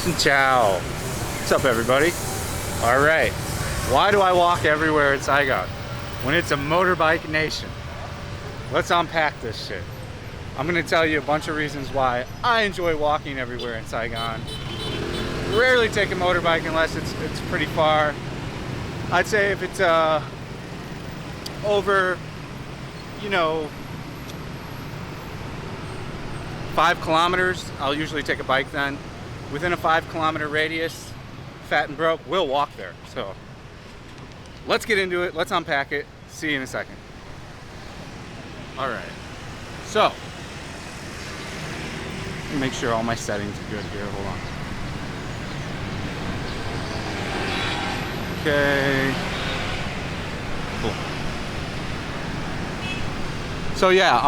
Ciao. What's up, everybody? All right. Why do I walk everywhere in Saigon when it's a motorbike nation? Let's unpack this shit. I'm gonna tell you a bunch of reasons why I enjoy walking everywhere in Saigon. Rarely take a motorbike unless it's pretty far. I'd say if it's over, 5 kilometers, I'll usually take a bike then. Within a 5-kilometer radius, fat and broke, we'll walk there. So let's get into it. Let's unpack it. See you in a second. All right. So let me make sure all my settings are good here. Hold on. Okay. Cool. So yeah,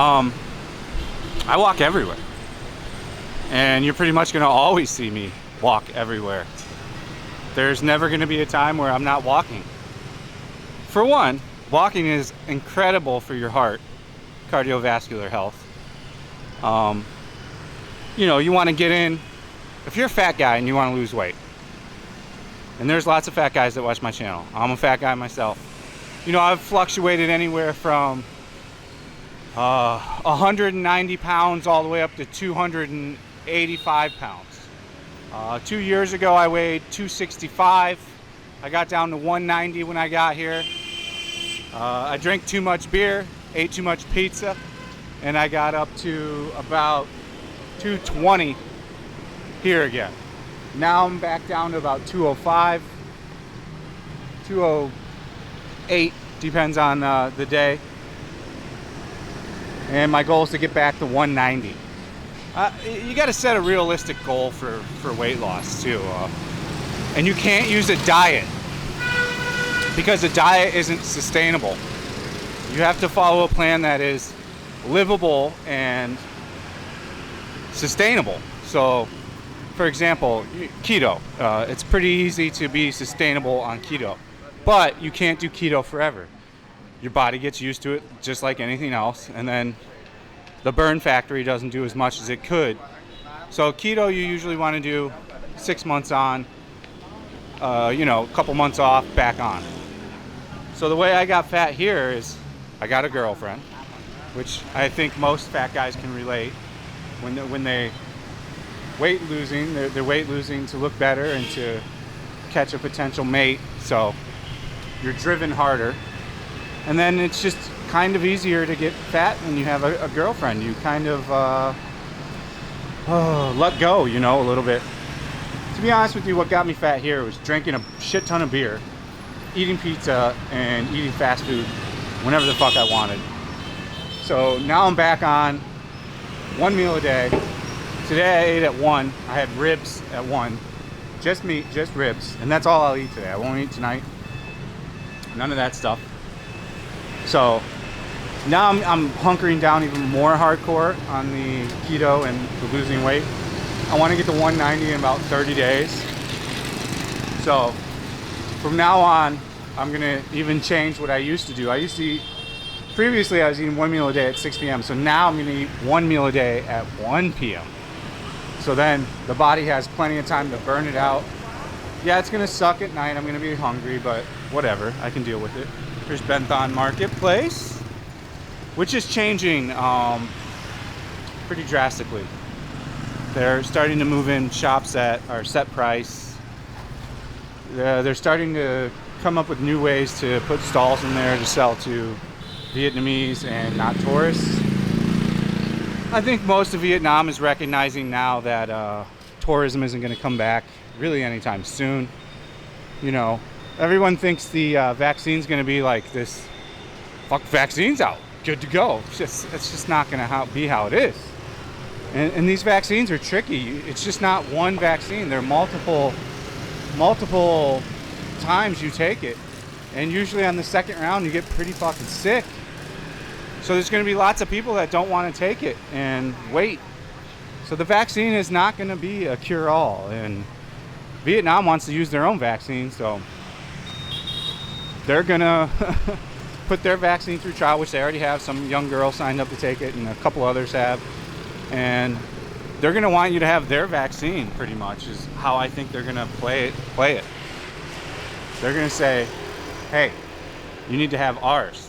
I walk everywhere. And you're pretty much gonna always see me walk everywhere. There's never gonna be a time where I'm not walking. For one, walking is incredible for your heart, cardiovascular health. You wanna get in, if you're a fat guy and you wanna lose weight, and there's lots of fat guys that watch my channel. I'm a fat guy myself. I've fluctuated anywhere from 190 pounds all the way up to 285 pounds. 2 years ago I weighed 265. I got down to 190 when I got here. I drank too much beer, ate too much pizza, and I got up to about 220 here again. Now I'm back down to about 205, 208, depends on the day. And my goal is to get back to 190. You got to set a realistic goal for weight loss too. And you can't use a diet because a diet isn't sustainable. You have to follow a plan that is livable and sustainable. So, for example, keto. It's pretty easy to be sustainable on keto, but you can't do keto forever. Your body gets used to it just like anything else, and then the burn factory doesn't do as much as it could. So keto you usually want to do 6 months on, a couple months off, back on. So the way I got fat here is I got a girlfriend, which I think most fat guys can relate. When they they're weight losing to look better and to catch a potential mate. So you're driven harder. And then it's just kind of easier to get fat when you have a girlfriend. You kind of let go, a little bit. To be honest with you, what got me fat here was drinking a shit ton of beer, eating pizza, and eating fast food whenever the fuck I wanted. So now I'm back on 1 meal a day. Today I ate at 1. I had ribs at 1. Just meat, just ribs. And that's all I'll eat today. I won't eat tonight. None of that stuff. So now I'm hunkering down even more hardcore on the keto and the losing weight. I want to get to 190 in about 30 days. So from now on, I'm going to even change what I used to do. Previously I was eating 1 meal a day at 6 p.m. So now I'm going to eat 1 meal a day at 1 p.m. So then the body has plenty of time to burn it out. Yeah, it's going to suck at night. I'm going to be hungry, but whatever. I can deal with it. Here's Benthon Marketplace, which is changing pretty drastically. They're starting to move in shops that are set price. They're starting to come up with new ways to put stalls in there to sell to Vietnamese and not tourists. I think most of Vietnam is recognizing now that tourism isn't going to come back really anytime soon. Everyone thinks the vaccine's going to be like this, fuck, vaccine's out, good to go. It's just not going to be how it is. And these vaccines are tricky. It's just not one vaccine. There are multiple times you take it. And usually on the second round, you get pretty fucking sick. So there's going to be lots of people that don't want to take it and wait. So the vaccine is not going to be a cure-all. And Vietnam wants to use their own vaccine, so they're gonna put their vaccine through trial, which they already have. Some young girl signed up to take it, and a couple others have. And they're going to want you to have their vaccine, pretty much, is how I think they're going to play it. They're going to say, hey, you need to have ours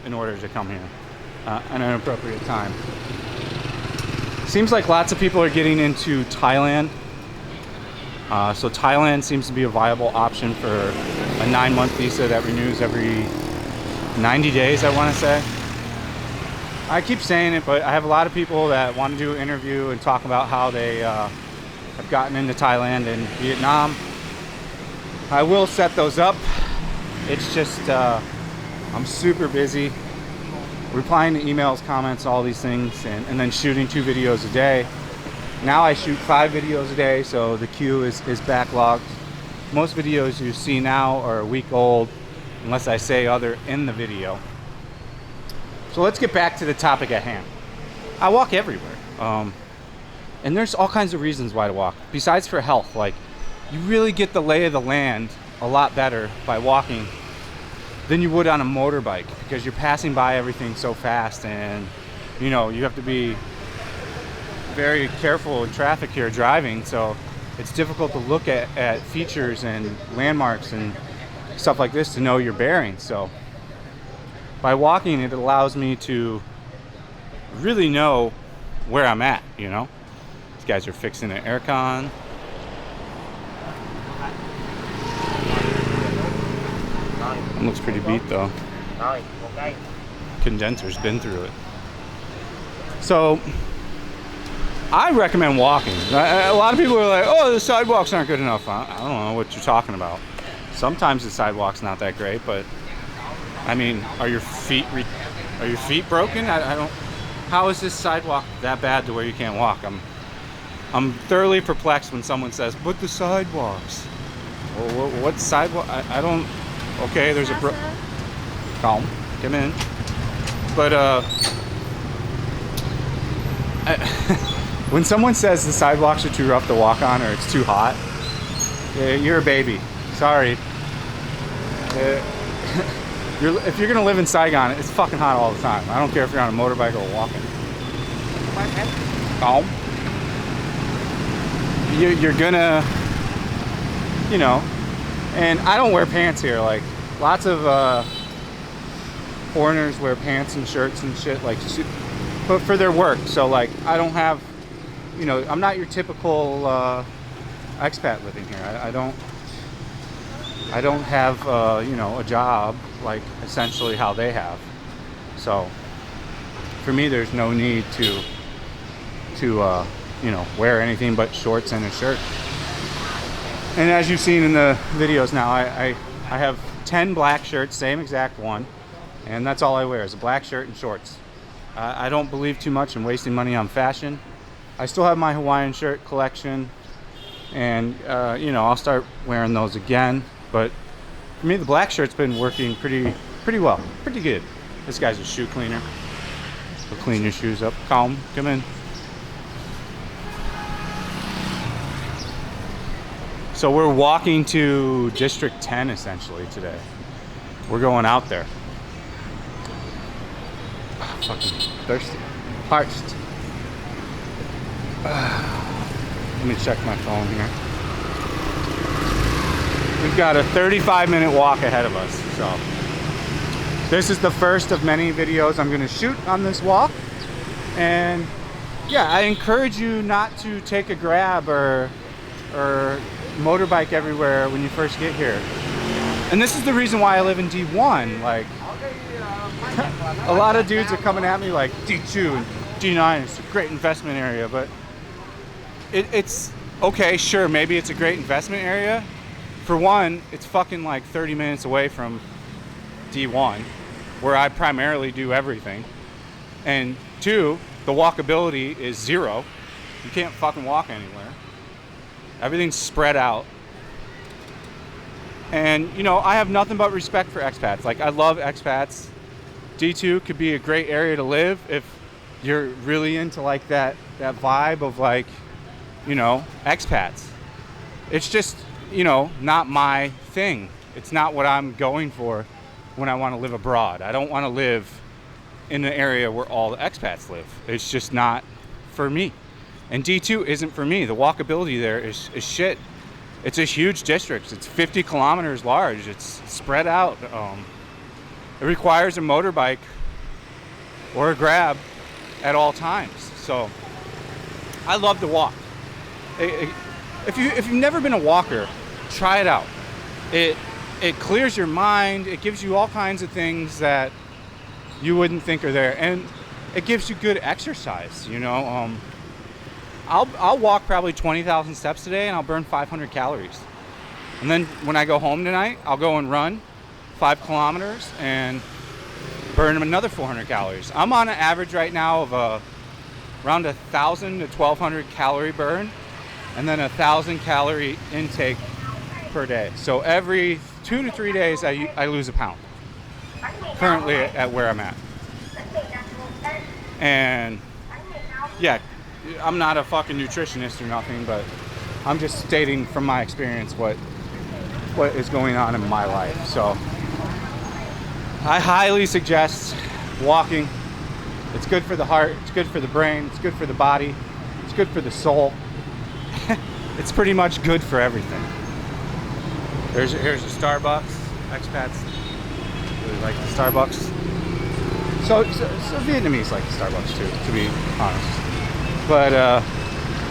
in order to come here at an appropriate time. Seems like lots of people are getting into Thailand. So Thailand seems to be a viable option for a 9-month visa that renews every 90 days, I want to say. I keep saying it, but I have a lot of people that want to do an interview and talk about how they have gotten into Thailand and Vietnam. I will set those up. It's just I'm super busy replying to emails, comments, all these things, and then shooting 2 videos a day. Now I shoot 5 videos a day, so the queue is backlogged. Most videos you see now are a week old, unless I say other in the video. So let's get back to the topic at hand. I walk everywhere, and there's all kinds of reasons why to walk, besides for health. Like, you really get the lay of the land a lot better by walking than you would on a motorbike, because you're passing by everything so fast, and you know, you have to be very careful in traffic here driving, so it's difficult to look at features and landmarks and stuff like this to know your bearings. So by walking, it allows me to really know where I'm at, you know. These guys are fixing an aircon. It looks pretty beat though. Condenser's been through it. So I recommend walking. A lot of people are like, oh, the sidewalks aren't good enough. I don't know what you're talking about. Sometimes the sidewalk's not that great, but I mean, are your feet broken? I don't. How is this sidewalk that bad to where you can't walk? I'm thoroughly perplexed when someone says, but the sidewalks. Well, what sidewalk? I don't. Okay, there's a calm. Come in. But when someone says the sidewalks are too rough to walk on or it's too hot, you're a baby. Sorry. If you're gonna live in Saigon, it's fucking hot all the time. I don't care if you're on a motorbike or walking. Calm. You're gonna, you know, and I don't wear pants here. Like, lots of foreigners wear pants and shirts and shit, like, but for their work. So like, I don't have, you know, I'm not your typical expat living here. I don't have you know, a job like essentially how they have. So for me, there's no need to you know, wear anything but shorts and a shirt. And as you've seen in the videos now, I have 10 black shirts, same exact one, and that's all I wear is a black shirt and shorts. I don't believe too much in wasting money on fashion. I still have my Hawaiian shirt collection, and you know, I'll start wearing those again. But for me, the black shirt's been working pretty well, pretty good. This guy's a shoe cleaner. He'll clean your shoes up. Calm, come in. So we're walking to District 10 essentially today. We're going out there. Fucking thirsty. Parched. Let me check my phone here. We've got a 35-minute walk ahead of us. So this is the first of many videos I'm going to shoot on this walk. And yeah, I encourage you not to take a Grab or motorbike everywhere when you first get here. And this is the reason why I live in D1. Like, a lot of dudes are coming at me like D2 and D9 is a great investment area, but it's okay, sure, maybe it's a great investment area. For one, it's fucking like 30 minutes away from D1, where I primarily do everything. And two, the walkability is zero. You can't fucking walk anywhere. Everything's spread out. And, you know, I have nothing but respect for expats. Like, I love expats. D2 could be a great area to live if you're really into, like, that vibe of, like, you know, expats. It's just, you know, not my thing. It's not what I'm going for when I want to live abroad. I don't want to live in an area where all the expats live. It's just not for me. And D2 isn't for me. The walkability there is shit. It's a huge district. It's 50 kilometers large. It's spread out. It requires a motorbike or a grab at all times. So I love to walk. If you've never been a walker, try it out. It clears your mind. It gives you all kinds of things that you wouldn't think are there, and it gives you good exercise. You know, I'll walk probably 20,000 steps today, and I'll burn 500 calories. And then when I go home tonight, I'll go and run 5 kilometers and burn another 400 calories. I'm on an average right now of around 1,000 to 1,200 calorie burn, and then 1,000 calorie intake per day. So every 2 to 3 days, I lose a pound. Currently at where I'm at. And yeah, I'm not a fucking nutritionist or nothing, but I'm just stating from my experience what is going on in my life. So I highly suggest walking. It's good for the heart, it's good for the brain, it's good for the body, it's good for the soul. It's pretty much good for everything. Here's a Starbucks. Expats really like the Starbucks. So Vietnamese like the Starbucks too, to be honest. But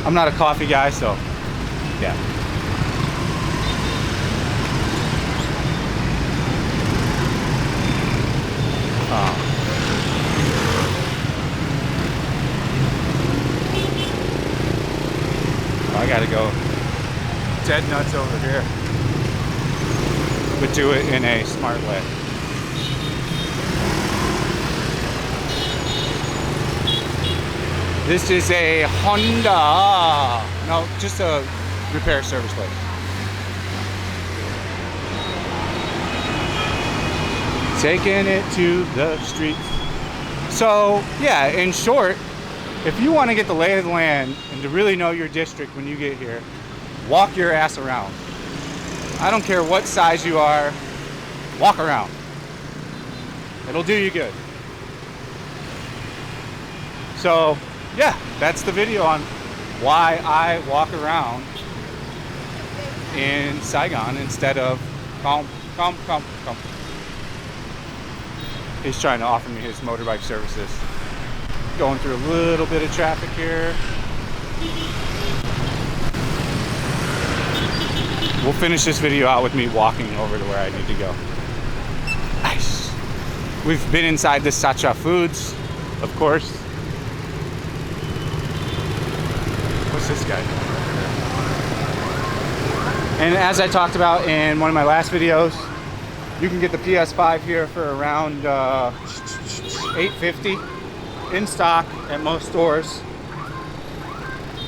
I'm not a coffee guy, so yeah. I gotta go dead nuts over here, but do it in a smart way. This is a Honda. No, just a repair service place. Taking it to the streets. So yeah, in short, if you want to get the lay of the land and to really know your district when you get here, walk your ass around. I don't care what size you are, walk around. It'll do you good. So yeah, that's the video on why I walk around in Saigon instead of come. He's trying to offer me his motorbike services. Going through a little bit of traffic here. We'll finish this video out with me walking over to where I need to go. Nice. We've been inside the Sacha Foods, of course. What's this guy doing? And as I talked about in one of my last videos, you can get the PS5 here for around $850 in stock at most stores.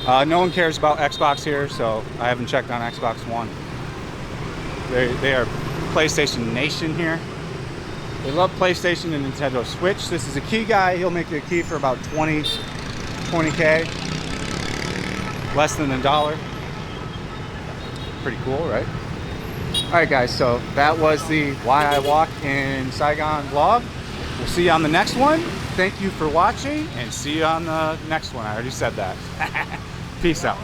No one cares about Xbox here, so I haven't checked on Xbox One. They are PlayStation Nation here. They love PlayStation and Nintendo Switch. This is a key guy. He'll make you a key for about 20K. Less than $1. Pretty cool, right? Alright guys, so that was the Why I Walk in Saigon vlog. We'll see you on the next one. Thank you for watching, and see you on the next one. I already said that. Peace out.